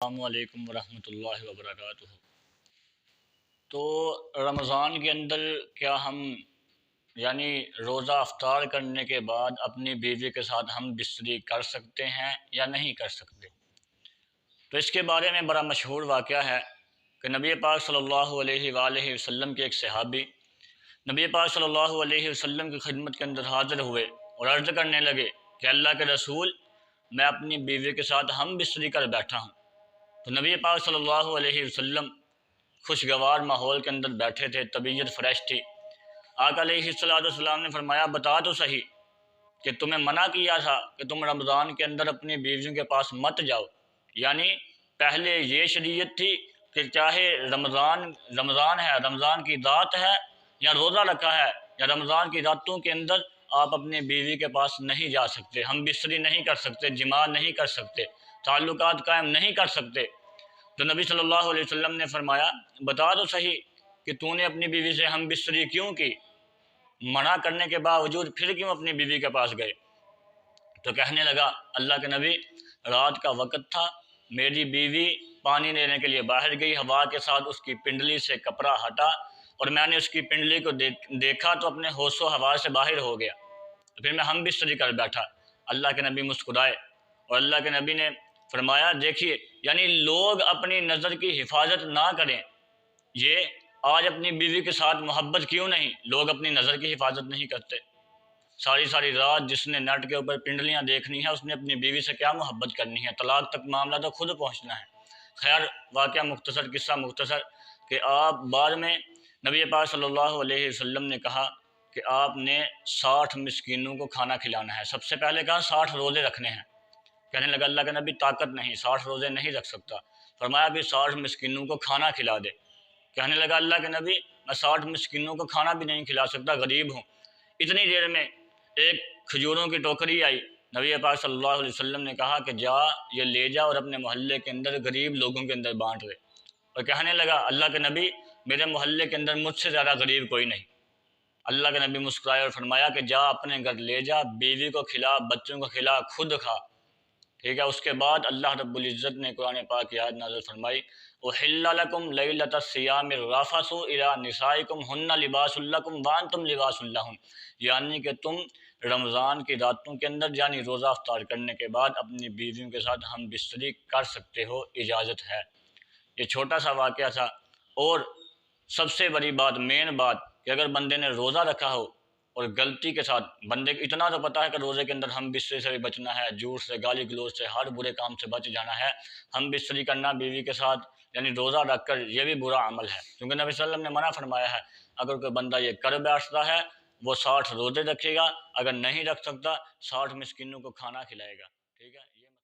السلام علیکم ورحمۃ اللہ وبرکاتہ۔ تو رمضان کے اندر کیا ہم روزہ افطار کرنے کے بعد اپنی بیوی کے ساتھ ہم بستری کر سکتے ہیں یا نہیں کر سکتے؟ تو اس کے بارے میں بڑا مشہور واقعہ ہے کہ نبی پاک صلی اللہ علیہ وآلہ وسلم کے ایک صحابی نبی پاک صلی اللہ علیہ وسلم کی خدمت کے اندر حاضر ہوئے اور عرض کرنے لگے کہ اللہ کے رسول، میں اپنی بیوی کے ساتھ ہم بستری کر بیٹھا ہوں۔ تو نبی پاک صلی اللہ علیہ وسلم خوشگوار ماحول کے اندر بیٹھے تھے، طبیعت فریش تھی۔ آقا علیہ السلام نے فرمایا، بتا تو صحیح کہ تمہیں منع کیا تھا کہ تم رمضان کے اندر اپنی بیویوں کے پاس مت جاؤ۔ یعنی پہلے یہ شریعت تھی کہ چاہے رمضان ہے، رمضان کی رات ہے یا روزہ رکھا ہے، یا رمضان کی راتوں کے اندر آپ اپنے بیوی کے پاس نہیں جا سکتے، ہم بستری نہیں کر سکتے، جماع نہیں کر سکتے، تعلقات قائم نہیں کر سکتے۔ تو نبی صلی اللہ علیہ وسلم نے فرمایا، بتا تو صحیح کہ تو نے اپنی بیوی سے ہم بستری کیوں کی؟ منع کرنے کے باوجود پھر کیوں اپنی بیوی کے پاس گئے؟ تو کہنے لگا، اللہ کے نبی، رات کا وقت تھا، میری بیوی پانی لینے کے لیے باہر گئی، ہوا کے ساتھ اس کی پنڈلی سے کپڑا ہٹا اور میں نے اس کی پنڈلی کو دیکھا تو اپنے ہوش و حواس سے باہر ہو گیا، تو پھر میں ہم بستری کر بیٹھا۔ اللہ کے نبی مسکرائے اور اللہ کے نبی نے فرمایا، دیکھیے یعنی لوگ اپنی نظر کی حفاظت نہ کریں، یہ آج اپنی بیوی کے ساتھ محبت کیوں نہیں؟ لوگ اپنی نظر کی حفاظت نہیں کرتے۔ ساری رات جس نے نیٹ کے اوپر پنڈلیاں دیکھنی ہے، اس نے اپنی بیوی سے کیا محبت کرنی ہے؟ طلاق تک معاملہ تو خود پہنچنا ہے۔ خیر، واقعہ مختصر، قصہ مختصر کہ آپ بعد میں نبی پاک صلی اللہ علیہ وسلم نے کہا کہ آپ نے 60 مسکینوں کو کھانا کھلانا ہے۔ سب سے پہلے کہا 60 روزے رکھنے ہیں۔ کہنے لگا، اللہ کے نبی طاقت نہیں، 60 روزے نہیں رکھ سکتا۔ فرمایا کہ 60 مسکینوں کو کھانا کھلا دے۔ کہنے لگا، اللہ کے نبی میں 60 مسکینوں کو کھانا بھی نہیں کھلا سکتا، غریب ہوں۔ اتنی دیر میں ایک کھجوروں کی ٹوکری آئی، نبی پاک صلی اللہ علیہ وسلم نے کہا کہ جا یہ لے جا اور اپنے محلے کے اندر غریب لوگوں کے اندر بانٹ دے۔ اور کہنے لگا، اللہ کے نبی میرے محلے کے اندر مجھ سے زیادہ غریب کوئی نہیں۔ اللہ کے نبی مسکرائے اور فرمایا کہ جا اپنے گھر لے جا، بیوی کو کھلا، بچوں کو کھلا، خود کھا۔ ٹھیک ہے، اس کے بعد اللہ رب العزت نے قرآن پاک کی آیت نازل فرمائی، احل لکم لیلۃ الصیام الرفث الی نسائکم ہن لباس لکم وانتم لباس لہن، یعنی کہ تم رمضان کی راتوں کے اندر یعنی روزہ افطار کرنے کے بعد اپنی بیویوں کے ساتھ ہم بستری کر سکتے ہو، اجازت ہے۔ یہ چھوٹا سا واقعہ تھا۔ اور سب سے بڑی بات، مین بات، کہ اگر بندے نے روزہ رکھا ہو اور غلطی کے ساتھ، بندے کو اتنا تو پتہ ہے کہ روزے کے اندر ہم بستری سے بھی بچنا ہے، جھوٹ سے، گالی گلوچ سے، ہر برے کام سے بچ جانا ہے، ہم بستری کرنا بیوی کے ساتھ یعنی روزہ رکھ کر، یہ بھی برا عمل ہے، کیونکہ نبی صلی اللہ علیہ وسلم نے منع فرمایا ہے۔ اگر کوئی بندہ یہ کر بیٹھتا ہے، وہ 60 روزے رکھے گا، اگر نہیں رکھ سکتا 60 مسکینوں کو کھانا کھلائے گا۔ ٹھیک ہے۔